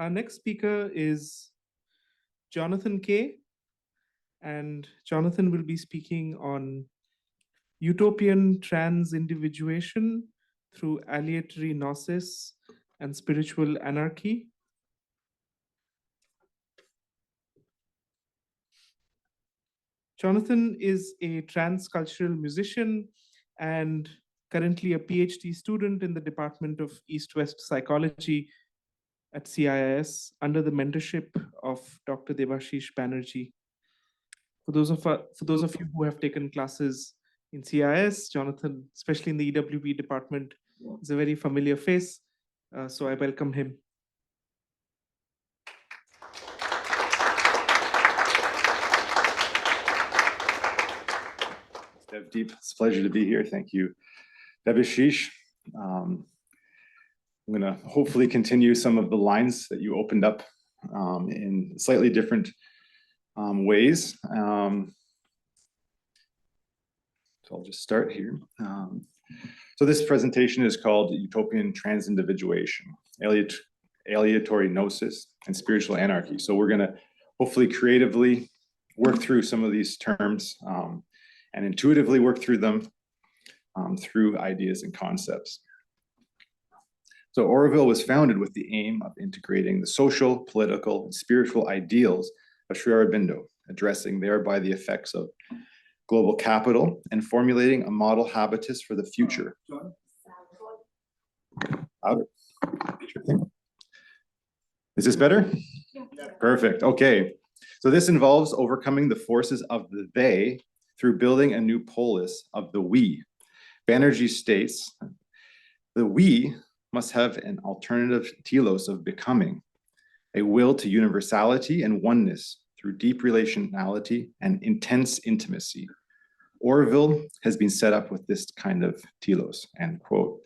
Our next speaker is Jonathan Kay, and Jonathan will be speaking on Utopian Transindividuation through Aleatory Gnosis and Spiritual-Anarchy. Jonathan is a transcultural musician and currently a PhD student in the Department of East-West Psychology at CIIS under the mentorship of Dr. Debashish Banerji. For those of you who have taken classes in CIIS, Jonathan, especially in the EWB department, is a very familiar face, so I welcome him. Devdeep, it's a pleasure to be here. Thank you, Debashish. I'm going to hopefully continue some of the lines that you opened up in slightly different ways. So I'll just start here. So this presentation is called Utopian Transindividuation, Aleatory Gnosis and Spiritual-Anarchy. So we're going to hopefully creatively work through some of these terms and intuitively work through them through ideas and concepts. So Auroville was founded with the aim of integrating the social, political, and spiritual ideals of Sri Aurobindo, addressing thereby the effects of global capital and formulating a model habitus for the future. Louder. Is this better? Yeah. Perfect. Okay. So this involves overcoming the forces of the they through building a new polis of the we. Banerji states, the we must have an alternative telos of becoming, a will to universality and oneness through deep relationality and intense intimacy. Auroville has been set up with this kind of telos, end quote.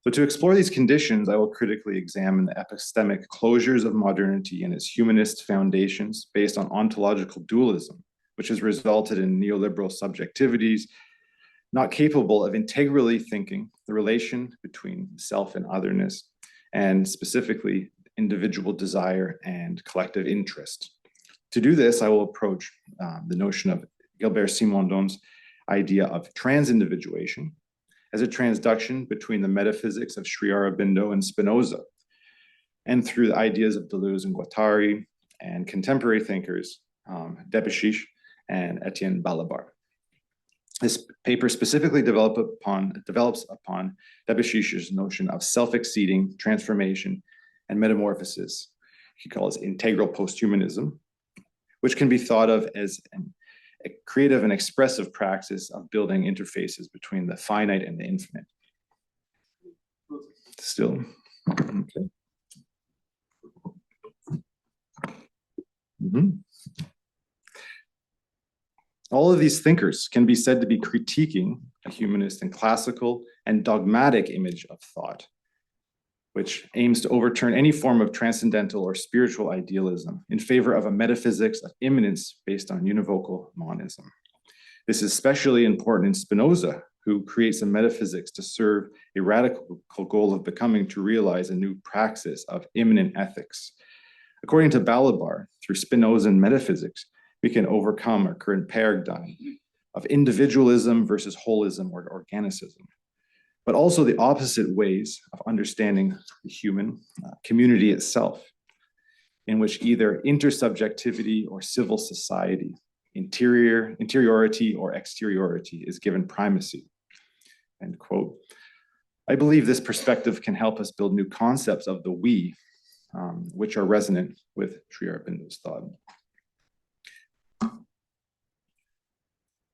So to explore these conditions, I will critically examine the epistemic closures of modernity and its humanist foundations based on ontological dualism, which has resulted in neoliberal subjectivities not capable of integrally thinking the relation between self and otherness, and specifically individual desire and collective interest. To do this, I will approach the notion of Gilbert Simondon's idea of transindividuation as a transduction between the metaphysics of Sri Aurobindo and Spinoza, and through the ideas of Deleuze and Guattari, and contemporary thinkers, Debashish and Etienne Balibar. This paper specifically develops upon Debashish's notion of self-exceeding transformation and metamorphosis. He calls integral posthumanism, which can be thought of as a creative and expressive praxis of building interfaces between the finite and the infinite. Still, okay. All of these thinkers can be said to be critiquing a humanist and classical and dogmatic image of thought, which aims to overturn any form of transcendental or spiritual idealism in favor of a metaphysics of immanence based on univocal monism. This is especially important in Spinoza, who creates a metaphysics to serve a radical goal of becoming to realize a new praxis of immanent ethics. According to Balibar, through Spinozan metaphysics, we can overcome our current paradigm of individualism versus holism or organicism, but also the opposite ways of understanding the human community itself, in which either intersubjectivity or civil society, interiority or exteriority is given primacy, end quote. I believe this perspective can help us build new concepts of the we, which are resonant with Sri Aurobindo's thought.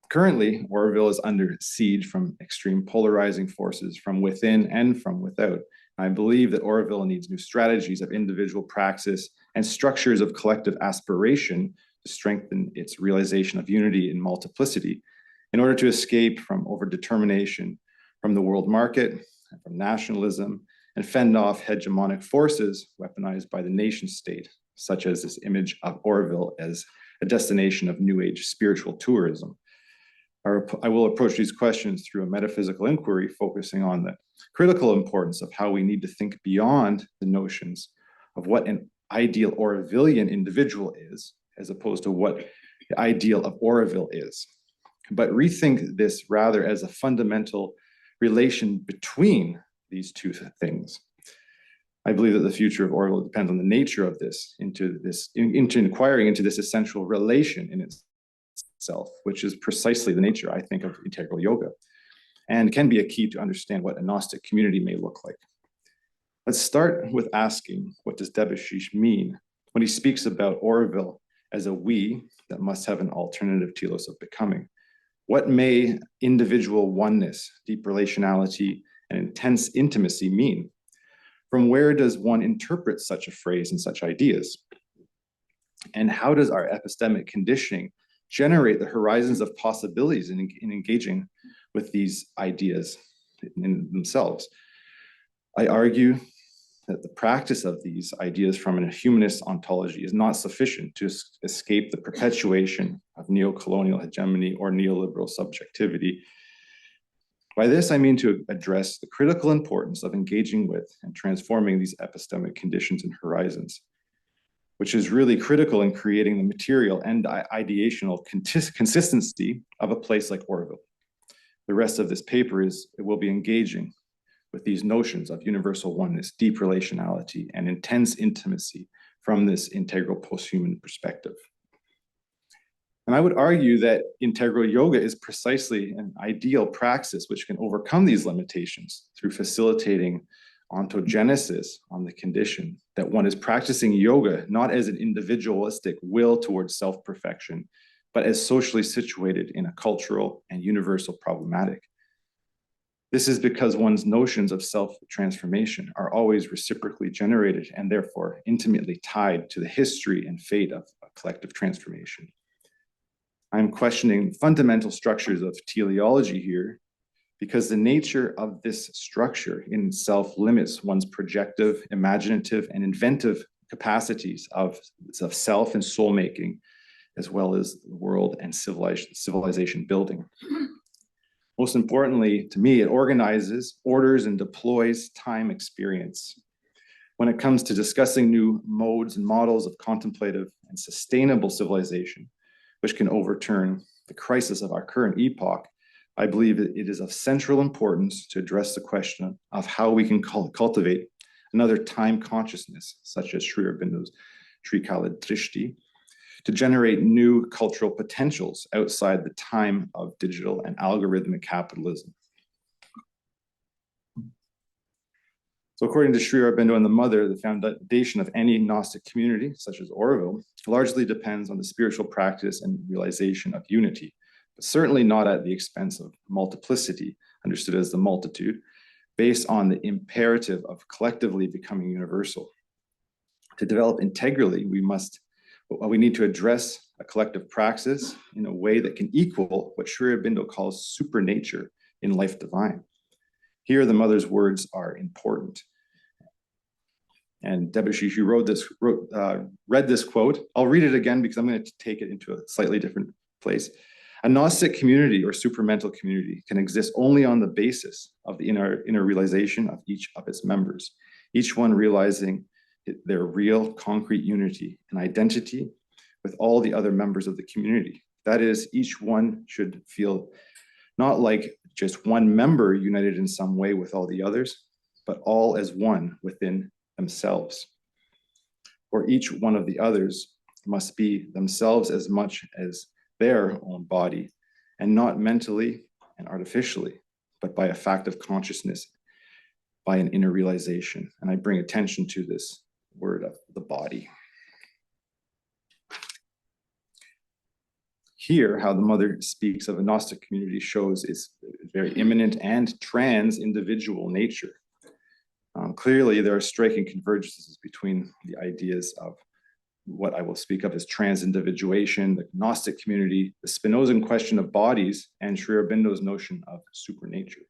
Currently, Auroville is under siege from extreme polarizing forces from within and from without. I believe that Auroville needs new strategies of individual praxis and structures of collective aspiration to strengthen its realization of unity in multiplicity in order to escape from overdetermination from the world market and from nationalism and fend off hegemonic forces weaponized by the nation state, such as this image of Auroville as a destination of New Age spiritual tourism. I will approach these questions through a metaphysical inquiry, focusing on the critical importance of how we need to think beyond the notions of what an ideal Aurovillian individual is, as opposed to what the ideal of Auroville is, but rethink this rather as a fundamental relation between these two things. I believe that the future of Auroville depends on the nature of this, into inquiring into this essential relation in itself, which is precisely the nature, I think, of integral yoga, and can be a key to understand what a Gnostic community may look like. Let's start with asking, what does Debashish mean when he speaks about Auroville as a we that must have an alternative telos of becoming? What may individual oneness, deep relationality, and intense intimacy mean? From where does one interpret such a phrase and such ideas? And how does our epistemic conditioning generate the horizons of possibilities in engaging with these ideas in themselves? I argue that the practice of these ideas from a humanist ontology is not sufficient to escape the perpetuation of neo-colonial hegemony or neoliberal subjectivity. By this, I mean to address the critical importance of engaging with and transforming these epistemic conditions and horizons, which is really critical in creating the material and ideational consistency of a place like Auroville. The rest of this paper will be engaging with these notions of universal oneness, deep relationality, and intense intimacy from this integral post-human perspective. And I would argue that integral yoga is precisely an ideal praxis which can overcome these limitations through facilitating ontogenesis on the condition that one is practicing yoga not as an individualistic will towards self-perfection, but as socially situated in a cultural and universal problematic. This is because one's notions of self-transformation are always reciprocally generated and therefore intimately tied to the history and fate of a collective transformation. I'm questioning fundamental structures of teleology here because the nature of this structure in itself limits one's projective, imaginative, and inventive capacities of self and soul making, as well as the world and civilization building. Most importantly, to me, it organizes, orders, and deploys time experience. When it comes to discussing new modes and models of contemplative and sustainable civilization, which can overturn the crisis of our current epoch, I believe that it is of central importance to address the question of how we can cultivate another time consciousness, such as Sri Aurobindo's Trikaladrishti, to generate new cultural potentials outside the time of digital and algorithmic capitalism. So according to Sri Aurobindo and the Mother, the foundation of any Gnostic community, such as Auroville, largely depends on the spiritual practice and realization of unity, but certainly not at the expense of multiplicity, understood as the multitude, based on the imperative of collectively becoming universal. To develop integrally, we need to address a collective praxis in a way that can equal what Sri Aurobindo calls supernature in life divine. Here, the Mother's words are important. And Debashish, who read this quote, I'll read it again because I'm going to take it into a slightly different place. A Gnostic community or supramental community can exist only on the basis of the inner realization of each of its members, each one realizing their real concrete unity and identity with all the other members of the community. That is, each one should feel not like just one member united in some way with all the others, but all as one within themselves. For each one of the others must be themselves as much as their own body, and not mentally and artificially, but by a fact of consciousness, by an inner realization. And I bring attention to this word of the body. Here, how the Mother speaks of a Gnostic community shows its very immanent and trans-individual nature. Clearly, there are striking convergences between the ideas of what I will speak of as transindividuation, the Gnostic community, the Spinozan question of bodies, and Sri Aurobindo's notion of supernature.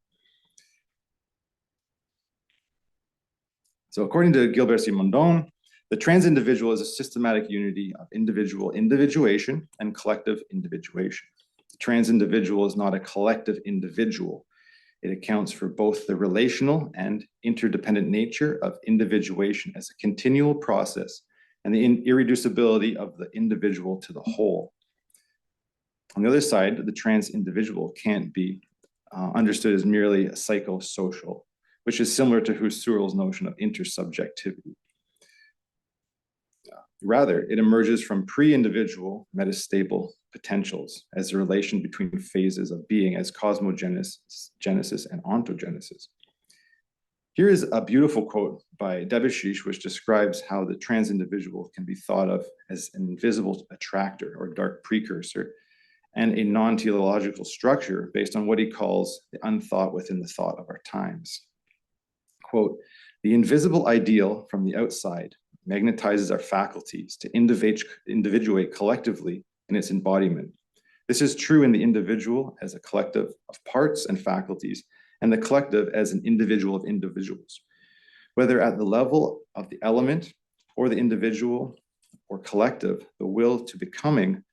So according to Gilbert Simondon, the transindividual is a systematic unity of individual individuation and collective individuation. The transindividual is not a collective individual. It accounts for both the relational and interdependent nature of individuation as a continual process and the irreducibility of the individual to the whole. On the other side, the transindividual can't be understood as merely a psychosocial, which is similar to Husserl's notion of intersubjectivity. Rather, it emerges from pre-individual metastable potentials as a relation between phases of being as cosmogenesis, genesis, and ontogenesis. Here is a beautiful quote by Debashish, which describes how the transindividual can be thought of as an invisible attractor or dark precursor and a non-teleological structure based on what he calls the unthought within the thought of our times. Quote, "The invisible ideal from the outside magnetizes our faculties to individuate collectively in its embodiment. This is true in the individual as a collective of parts and faculties, and the collective as an individual of individuals. Whether at the level of the element or the individual or collective, the will to becoming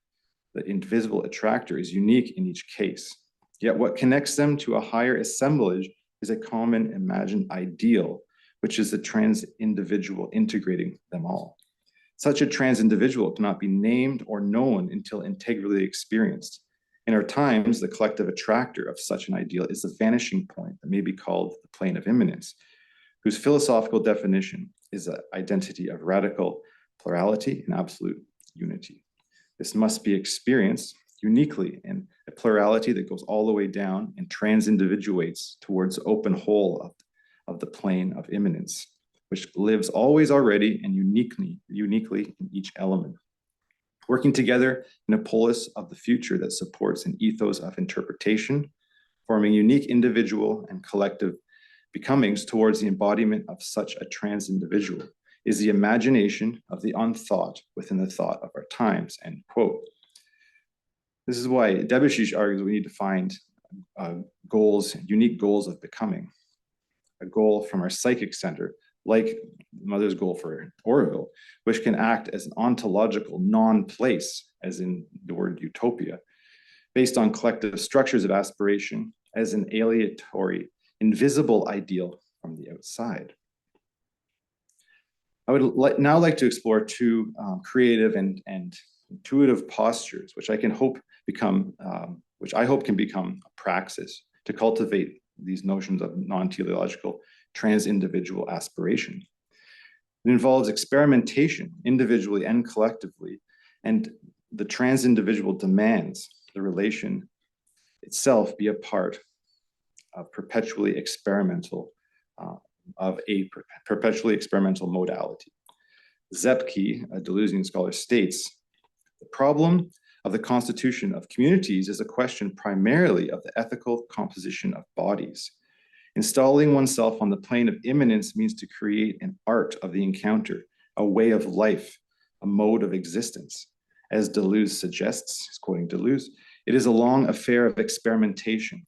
the invisible attractor is unique in each case. Yet what connects them to a higher assemblage is a common imagined ideal, which is the transindividual integrating them all. Such a transindividual cannot be named or known until integrally experienced. In our times, the collective attractor of such an ideal is the vanishing point that may be called the plane of immanence, whose philosophical definition is an identity of radical plurality and absolute unity. This must be experienced uniquely in a plurality that goes all the way down and transindividuates towards the open whole of the plane of immanence, which lives always already and uniquely in each element, working together in a polis of the future that supports an ethos of interpretation, forming unique individual and collective becomings towards the embodiment of such a transindividual, is the imagination of the unthought within the thought of our times," end quote. This is why Debashish argues we need to find goals, unique goals of becoming. A goal from our psychic center, like Mother's goal for Auroville, which can act as an ontological non-place, as in the word utopia, based on collective structures of aspiration as an aleatory, invisible ideal from the outside. I would now like to explore two creative and intuitive postures, which I hope can become a praxis to cultivate these notions of non-teleological transindividual aspiration. It involves experimentation individually and collectively, and the transindividual demands the relation itself be a part of perpetually experimental modality. Zepke, a Deleuzian scholar, states, "The problem of the constitution of communities is a question primarily of the ethical composition of bodies. Installing oneself on the plane of immanence means to create an art of the encounter, a way of life, a mode of existence. As Deleuze suggests," he's quoting Deleuze, "it is a long affair of experimentation,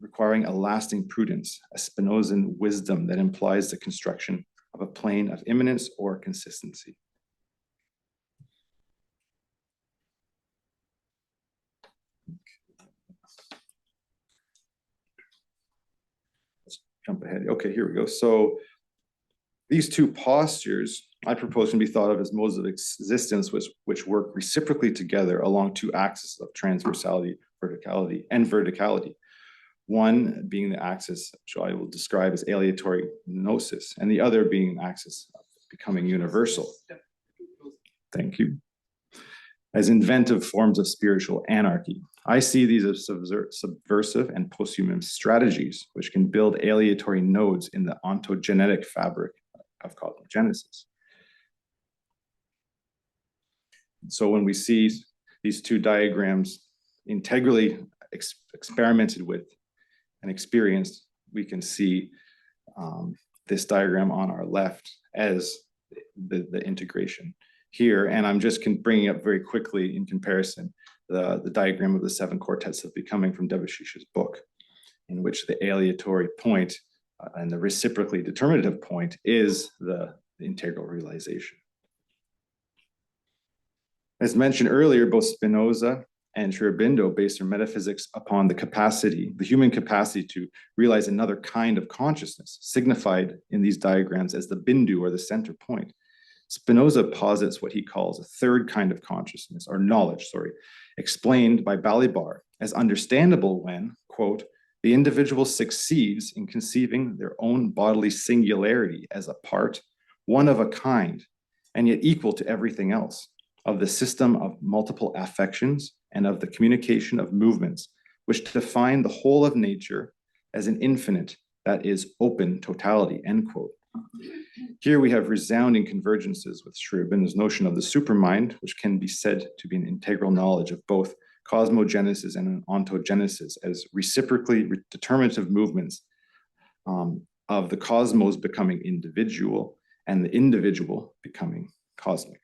requiring a lasting prudence, a Spinozan wisdom that implies the construction of a plane of immanence or consistency." Jump ahead. Okay, here we go. So these two postures I propose can be thought of as modes of existence which work reciprocally together along two axes of transversality, verticality. One being the axis, which I will describe as aleatory gnosis, and the other being an axis of becoming universal. Thank you. As inventive forms of spiritual anarchy. I see these as subversive and posthuman strategies, which can build aleatory nodes in the ontogenetic fabric of cosmogenesis. So when we see these two diagrams integrally experimented with and experienced, we can see this diagram on our left as the integration here. And I'm just bringing up very quickly in comparison the diagram of the 7 quartets of becoming from Debashish's book, in which the aleatory point and the reciprocally determinative point is the integral realization. As mentioned earlier, both Spinoza and Sri Aurobindo based their metaphysics upon the human capacity to realize another kind of consciousness, signified in these diagrams as the bindu, or the center point. Spinoza posits what he calls a third kind of consciousness, or knowledge, explained by Balibar as understandable when, quote, the individual succeeds in conceiving their own bodily singularity as a part, one of a kind, and yet equal to everything else, of the system of multiple affections and of the communication of movements, which define the whole of nature as an infinite, that is, open totality, end quote. Here we have resounding convergences with Sri Aurobindo's notion of the supermind, which can be said to be an integral knowledge of both cosmogenesis and ontogenesis as reciprocally determinative movements of the cosmos becoming individual and the individual becoming cosmic.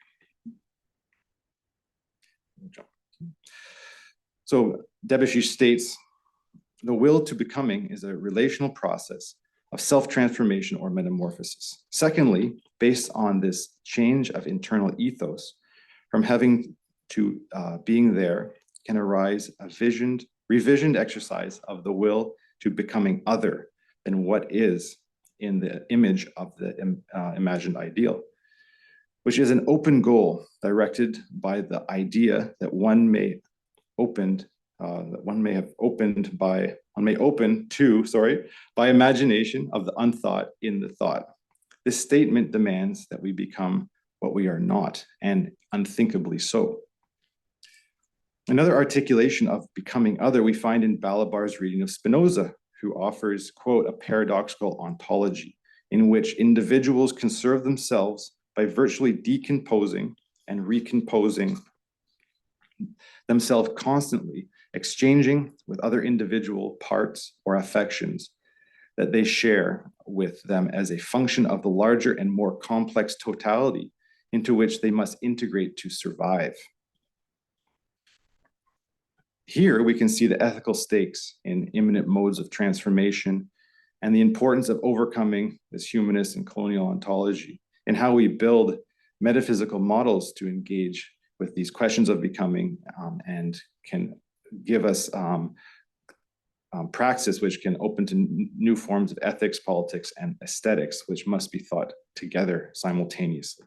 So Debussy states, the will to becoming is a relational process of self-transformation or metamorphosis. Secondly, based on this change of internal ethos, from having to being there can arise a revisioned exercise of the will to becoming other than what is in the image of the imagined ideal, which is an open goal directed by the idea that one may open to by imagination of the unthought in the thought. This statement demands that we become what we are not, and unthinkably so. Another articulation of becoming other we find in Balibar's reading of Spinoza, who offers, quote, a paradoxical ontology in which individuals can serve themselves by virtually decomposing and recomposing themselves constantly, exchanging with other individual parts or affections that they share with them as a function of the larger and more complex totality into which they must integrate to survive. Here we can see the ethical stakes in imminent modes of transformation and the importance of overcoming this humanist and colonial ontology and how we build metaphysical models to engage with these questions of becoming and can give us praxis which can open to new forms of ethics, politics, and aesthetics, which must be thought together simultaneously.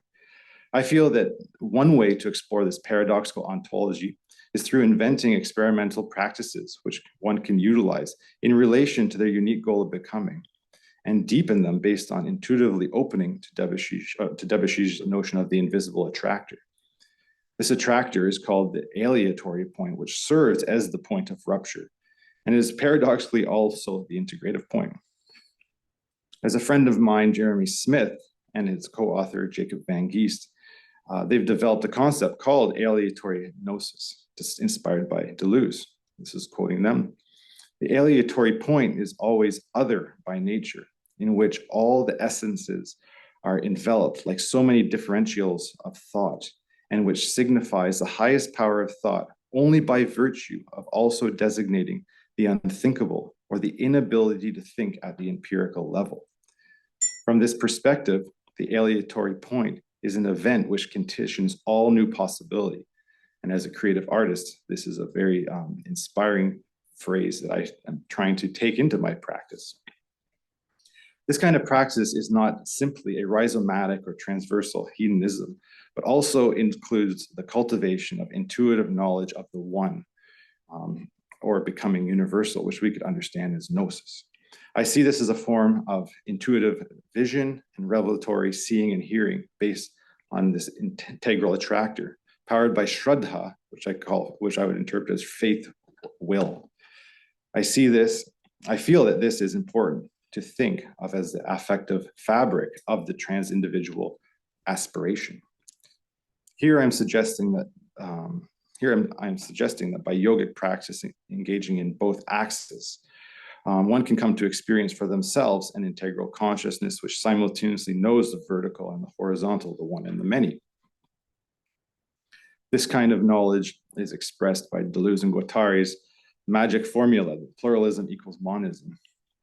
I feel that one way to explore this paradoxical ontology is through inventing experimental practices which one can utilize in relation to their unique goal of becoming and deepen them based on intuitively opening to Debussy's notion of the invisible attractor. This attractor is called the aleatory point, which serves as the point of rupture, and is paradoxically also the integrative point. As a friend of mine, Jeremy Smith, and his co-author, Jacob Van Geest, they've developed a concept called Aleatory Gnosis, just inspired by Deleuze. This is quoting them. The aleatory point is always other by nature, in which all the essences are enveloped like so many differentials of thought, and which signifies the highest power of thought only by virtue of also designating the unthinkable or the inability to think at the empirical level. From this perspective, the aleatory point is an event which conditions all new possibility. And as a creative artist, this is a very inspiring phrase that I am trying to take into my practice. This kind of praxis is not simply a rhizomatic or transversal hedonism, but also includes the cultivation of intuitive knowledge of the one, or becoming universal, which we could understand as gnosis. I see this as a form of intuitive vision and revelatory seeing and hearing based on this integral attractor, powered by Shraddha, which I would interpret as faith will. I feel that this is important to think of as the affective fabric of the transindividual aspiration. Here I'm suggesting that by yogic practice engaging in both axes, one can come to experience for themselves an integral consciousness which simultaneously knows the vertical and the horizontal, the one and the many. This kind of knowledge is expressed by Deleuze and Guattari's magic formula that pluralism equals monism,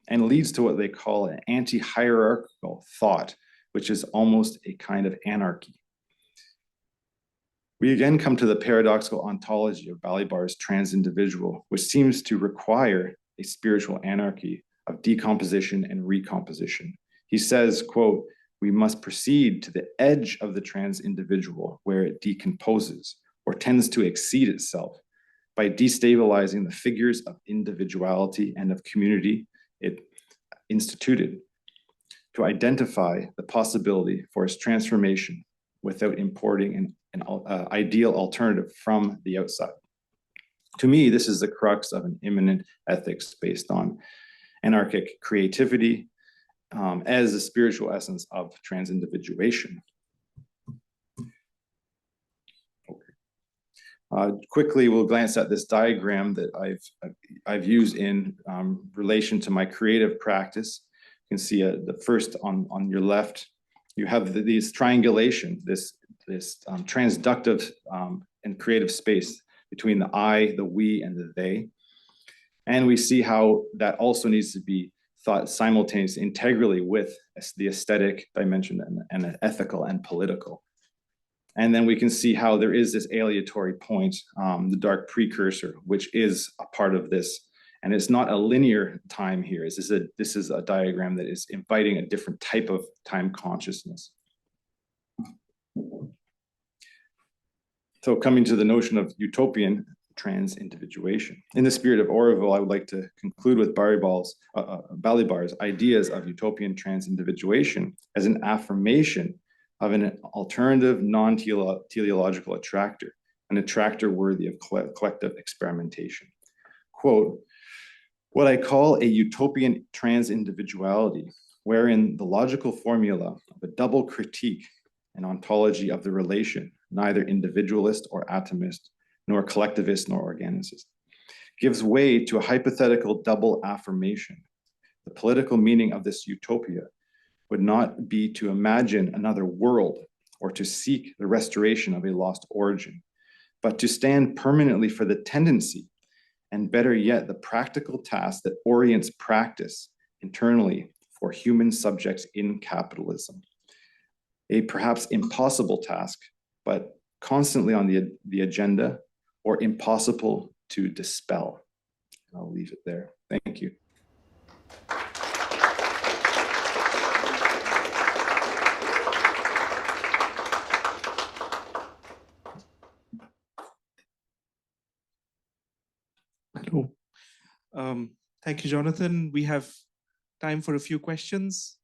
and leads to what they call an anti-hierarchical thought, which is almost a kind of anarchy. We again come to the paradoxical ontology of Balibar's transindividual, which seems to require a spiritual anarchy of decomposition and recomposition. He says, quote, "We must proceed to the edge of the transindividual where it decomposes or tends to exceed itself by destabilizing the figures of individuality and of community it instituted, to identify the possibility for its transformation without importing an ideal alternative from the outside." To me, this is the crux of an immanent ethics based on anarchic creativity as the spiritual essence of transindividuation. Quickly, we'll glance at this diagram that I've used in relation to my creative practice. You can see the first on your left, you have these triangulation, this transductive and creative space between the I, the we, and the they. And we see how that also needs to be thought simultaneously, integrally with the aesthetic dimension and the ethical and political. And then we can see how there is this aleatory point, the dark precursor, which is a part of this. And it's not a linear time here. This is a diagram that is inviting a different type of time consciousness. So coming to the notion of utopian transindividuation. In the spirit of Auroville, I would like to conclude with Balibar's ideas of utopian transindividuation as an affirmation of an alternative non-teleological attractor, an attractor worthy of collective experimentation. Quote, "What I call a utopian transindividuality, wherein the logical formula of a double critique and ontology of the relation, neither individualist or atomist, nor collectivist nor organicist, gives way to a hypothetical double affirmation. The political meaning of this utopia would not be to imagine another world or to seek the restoration of a lost origin, but to stand permanently for the tendency, and better yet, the practical task that orients practice internally for human subjects in capitalism. A perhaps impossible task, but constantly on the agenda, or impossible to dispel." I'll leave it there. Thank you. Hello. Thank you, Jonathan. We have time for a few questions.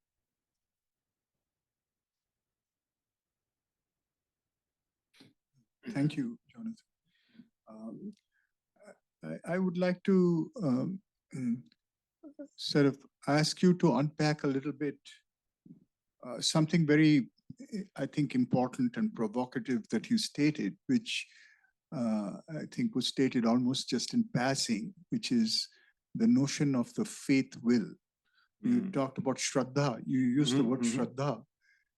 Thank you, Jonathan. I would like to sort of ask you to unpack a little bit something very, I think, important and provocative that you stated, which I think was stated almost just in passing, which is the notion of the faith will. You talked about Shraddha, you used the word Shraddha,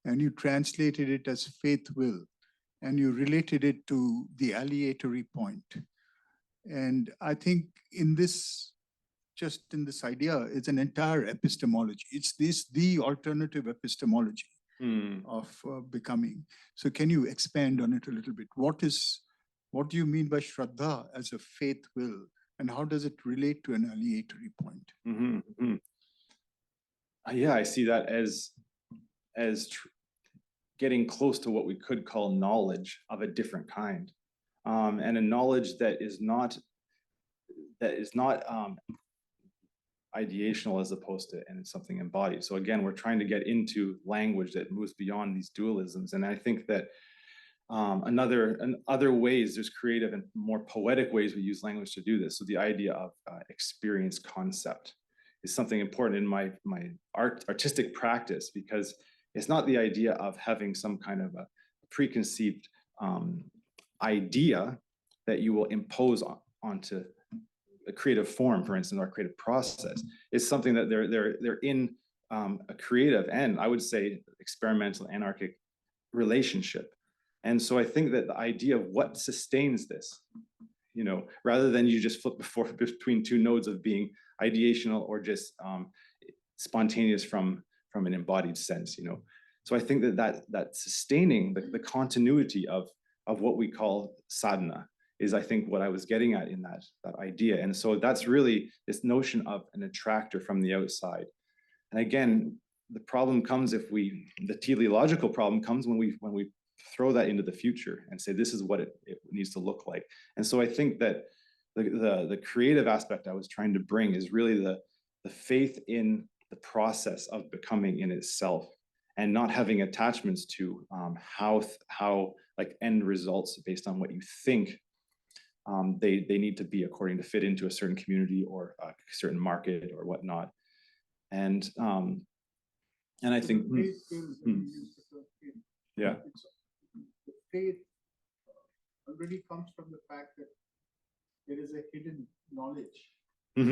and you translated it as faith will, and you related it to the aleatory point. And I think in this, just in this idea, it's an entire epistemology. It's the alternative epistemology of becoming. So can you expand on it a little bit? What do you mean by Shraddha as a faith will, and how does it relate to an aleatory point? Yeah, I see that as getting close to what we could call knowledge of a different kind, and a knowledge that is not ideational as opposed to and something embodied. So again, we're trying to get into language that moves beyond these dualisms, and I think that other ways, there's creative and more poetic ways we use language to do this. So the idea of experience concept is something important in my artistic practice, because it's not the idea of having some kind of a preconceived idea that you will impose onto a creative form, for instance, or a creative process. It's something that they're in a creative and, I would say, experimental anarchic relationship. And so I think that the idea of what sustains this, rather than you just flip between two nodes of being ideational or just spontaneous from an embodied sense, So I think that sustaining the continuity of what we call sadhana, is I think what I was getting at in that idea. And so that's really this notion of an attractor from the outside. And again, the problem comes the teleological problem comes when we throw that into the future and say, this is what it needs to look like. And so I think that the creative aspect I was trying to bring is really the faith in the process of becoming in itself, and not having attachments to how like end results based on what you think they need to be according to fit into a certain community or a certain market or whatnot. And I think yeah, the faith already comes from the fact that there is a hidden knowledge. That's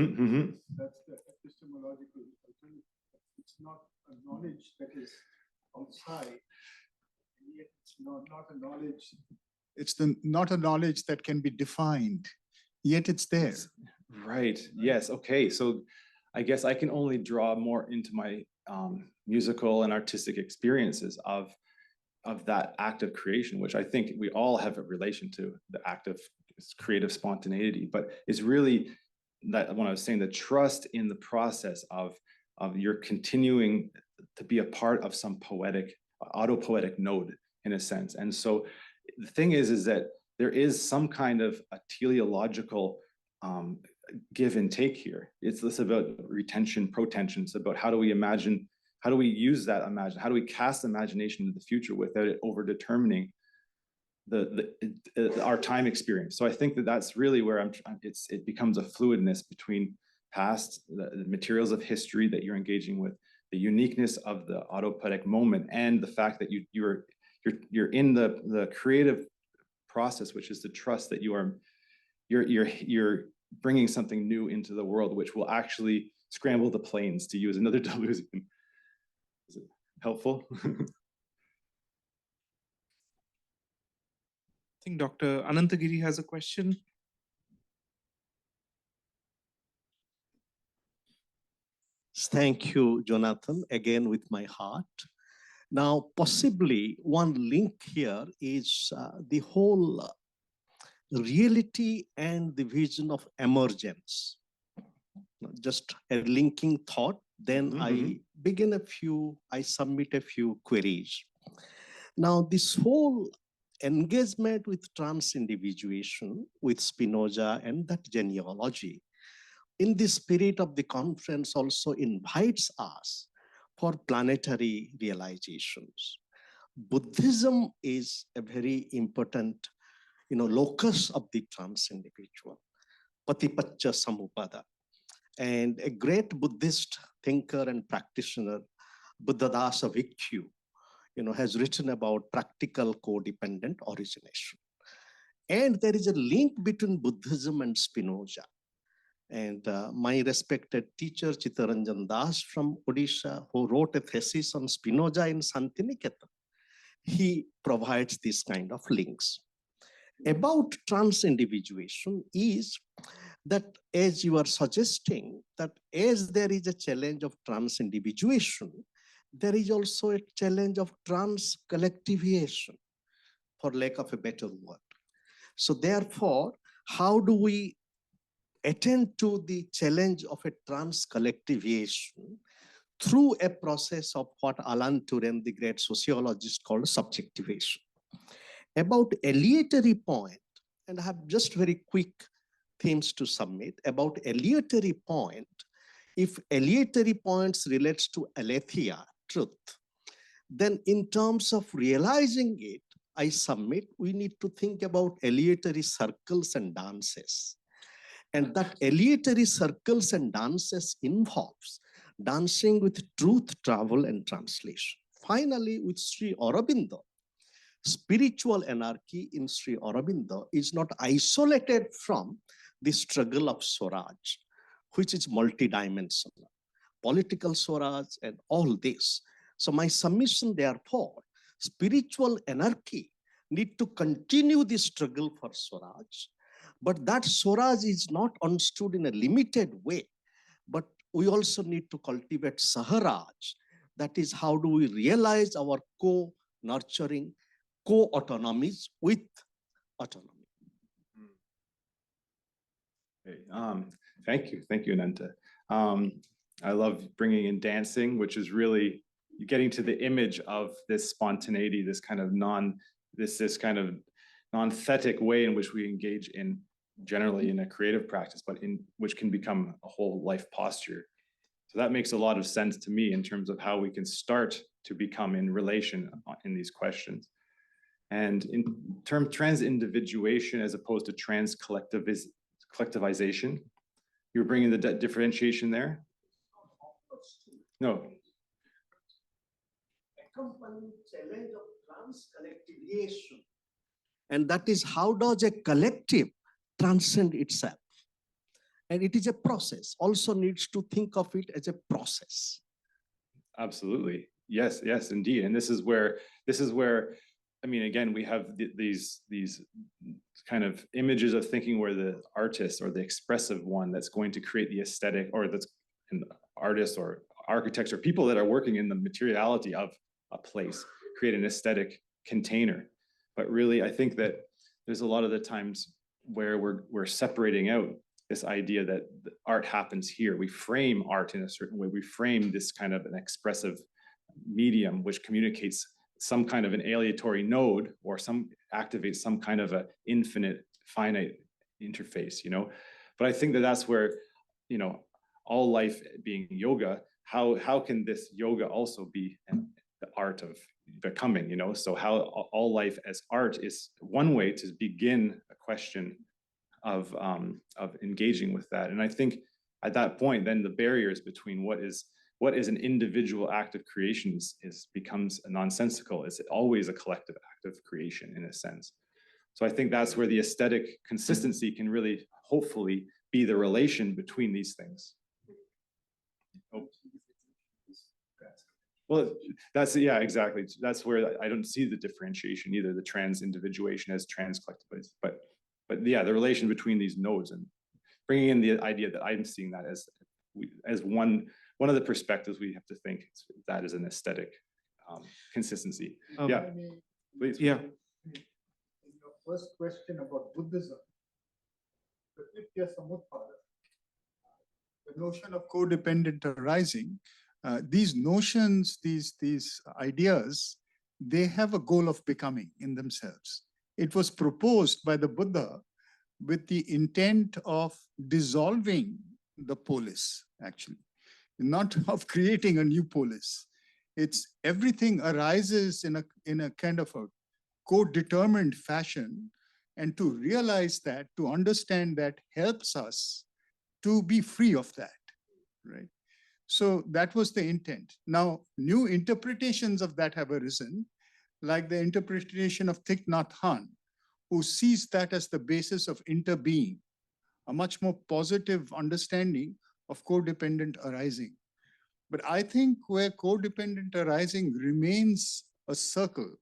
the epistemological alternative. It's not a knowledge that is outside, and yet it's not a knowledge. It's not a knowledge that can be defined, yet it's there. Right. Yes. Okay. So I guess I can only draw more into my musical and artistic experiences of that act of creation, which I think we all have a relation to, the act of creative spontaneity. But it's really that when I was saying the trust in the process of your continuing to be a part of some poetic, autopoetic node in a sense. And so the thing is that there is some kind of a teleological give and take here. It's this about retention, protension. It's about how do we imagine, how do we use that imagine, how do we cast imagination into the future without it over determining our time experience. So I think that that's really where it becomes a fluidness between past, the materials of history that you're engaging with, the uniqueness of the autopoetic moment, and the fact that you're in the creative process, which is the trust that you're bringing something new into the world, which will actually scramble the planes, to use another delusion. Is it helpful? I think Dr. Anantagiri has a question. Thank you, Jonathan, again with my heart. Now, possibly one link here is the whole reality and the vision of emergence. Just a linking thought, then I submit a few queries. Now, this whole engagement with transindividuation with Spinoza and that genealogy, in the spirit of the conference, also invites us for planetary realizations. Buddhism is a very important, locus of the transindividual, Patipacca Samupada. And a great Buddhist thinker and practitioner, Buddhadasa Bhikkhu, has written about practical codependent origination. And there is a link between Buddhism and Spinoza. And my respected teacher, Chittaranjan Das from Odisha, who wrote a thesis on Spinoza in Santiniketan, he provides this kind of links. About transindividuation is that, as you are suggesting, that as there is a challenge of transindividuation, there is also a challenge of transcollectivization, for lack of a better word. So therefore, how do we attend to the challenge of a transcollectivization through a process of what Alan Turing, the great sociologist, called subjectivation? About aleatory point, and I have just very quick themes to submit. About aleatory point, if aleatory points relates to aletheia, truth, then in terms of realizing it, I submit we need to think about aleatory circles and dances. And that aleatory circles and dances involves dancing with truth, travel, and translation. Finally, with Sri Aurobindo, spiritual anarchy in Sri Aurobindo is not isolated from the struggle of Swaraj, which is multidimensional, political Swaraj and all this. So my submission, therefore, spiritual anarchy need to continue the struggle for Swaraj, but that Swaraj is not understood in a limited way, but we also need to cultivate Saharaj. That is, how do we realize our co-nurturing co-autonomies with autonomy. Okay, thank you, Ananta. I love bringing in dancing, which is really getting to the image of this spontaneity, this kind of non-thetic way in which we engage in generally in a creative practice, but in which can become a whole life posture. So that makes a lot of sense to me in terms of how we can start to become in relation in these questions. And in term transindividuation as opposed to collectivization, you're bringing the differentiation there? No. Accompanying challenge of trans-collectivization. And that is, how does a collective transcend itself? And it is a process, also needs to think of it as a process. Absolutely. Yes, yes, indeed. And this is where, I mean, again, we have these kind of images of thinking where the artist or the expressive one that's going to create the aesthetic, or that's an artist or architects or people that are working in the materiality of a place, create an aesthetic container. But really, I think that there's a lot of the times where we're separating out this idea that art happens here. We frame art in a certain way. We frame this kind of an expressive medium which communicates some kind of an aleatory node, or activates some kind of a infinite, finite interface, you know? But I think that that's where, you know, all life being yoga, how can this yoga also be the art of becoming, you know? So how all life as art is one way to begin a question of engaging with that. And I think at that point, then the barriers between what is an individual act of creation becomes nonsensical. It's always a collective act of creation in a sense. So I think that's where the aesthetic consistency can really, hopefully, be the relation between these things. Oh. Well, yeah, exactly. That's where I don't see the differentiation either, the trans-individuation as trans-collectivized, but yeah, the relation between these nodes, and bringing in the idea that I'm seeing that as one of the perspectives we have to think that is an aesthetic consistency. Yeah, please. Yeah. In your first question about Buddhism, the notion of codependent arising, these notions, these ideas, they have a goal of becoming in themselves. It was proposed by the Buddha with the intent of dissolving the polis, actually, not of creating a new polis. It's everything arises in a kind of a co-determined fashion, and to realize that, to understand that, helps us to be free of that, right? So that was the intent. Now, new interpretations of that have arisen, like the interpretation of Thich Nhat Hanh, who sees that as the basis of interbeing, a much more positive understanding of codependent arising. But I think where codependent arising remains a circle,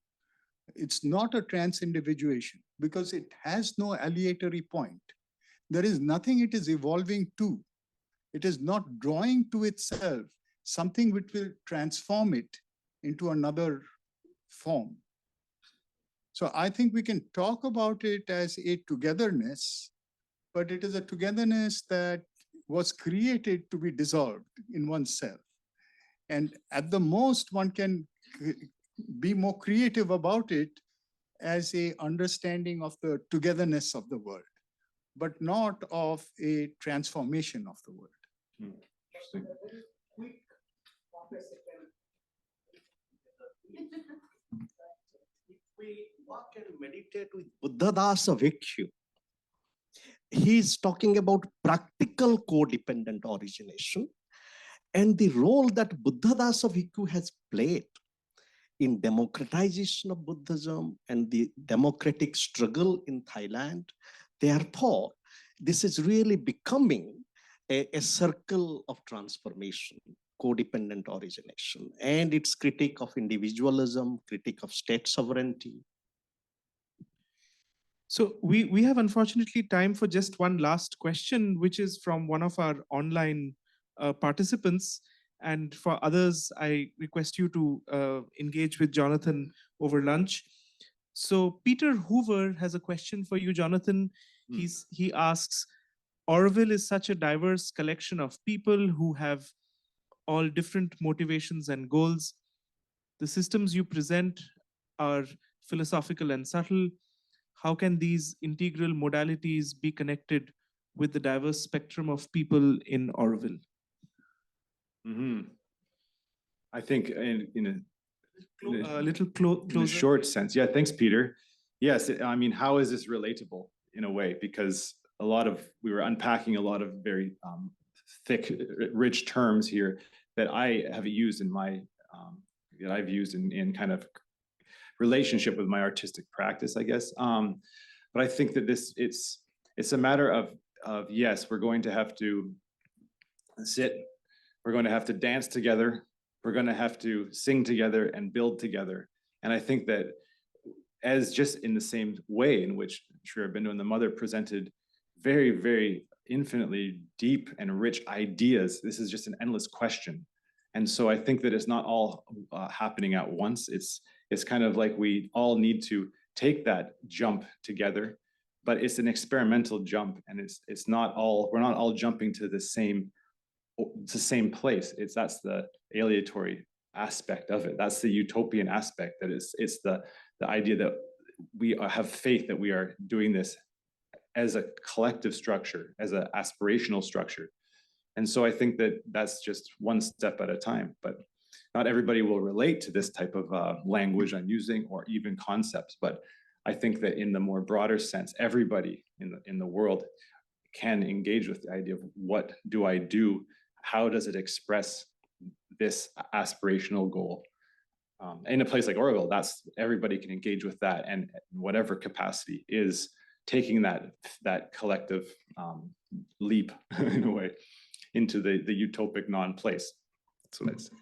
it's not a transindividuation, because it has no aleatory point. There is nothing it is evolving to. It is not drawing to itself something which will transform it into another form. So I think we can talk about it as a togetherness, but it is a togetherness that was created to be dissolved in oneself. And at the most, one can be more creative about it as a understanding of the togetherness of the world, but not of a transformation of the world. Interesting. If we walk and meditate with Buddhadasa Bhikkhu, he is talking about practical codependent origination and the role that Buddhadasa Bhikkhu has played in democratization of Buddhism and the democratic struggle in Thailand. Therefore, this is really becoming a circle of transformation, codependent origination, and its critique of individualism, critique of state sovereignty. So we have unfortunately time for just one last question, which is from one of our online participants. And for others, I request you to engage with Jonathan over lunch. So Peter Hoover has a question for you, Jonathan. He asks, Auroville is such a diverse collection of people who have all different motivations and goals. The systems you present are philosophical and subtle. How can these integral modalities be connected with the diverse spectrum of people in Auroville? I think in A little a closer. short sense. Yeah, thanks, Peter. Yes, I mean, how is this relatable in a way? Because we were unpacking a lot of very thick, rich terms here that I have used in my, that I've used in kind of relationship with my artistic practice, I guess. But I think that it's a matter of yes, we're going to have to sit, we're going to have to dance together, we're going to have to sing together and build together. And I think that as just in the same way in which Sri Aurobindo and the Mother presented very, very infinitely deep and rich ideas, this is just an endless question. And so I think that it's not all happening at once. It's kind of like we all need to take that jump together, but it's an experimental jump, and it's not all, we're not all jumping to the same place. That's the aleatory aspect of it. That's the utopian aspect. That it's the idea that we have faith that we are doing this as a collective structure, as an aspirational structure. And so I think that that's just one step at a time, but not everybody will relate to this type of language I'm using or even concepts. But I think that in the more broader sense, everybody in the world can engage with the idea of what do I do? How does it express this aspirational goal? In a place like Auroville, that's everybody can engage with that, and whatever capacity is taking that collective leap in a way into the utopic non-place. That's what I'd say.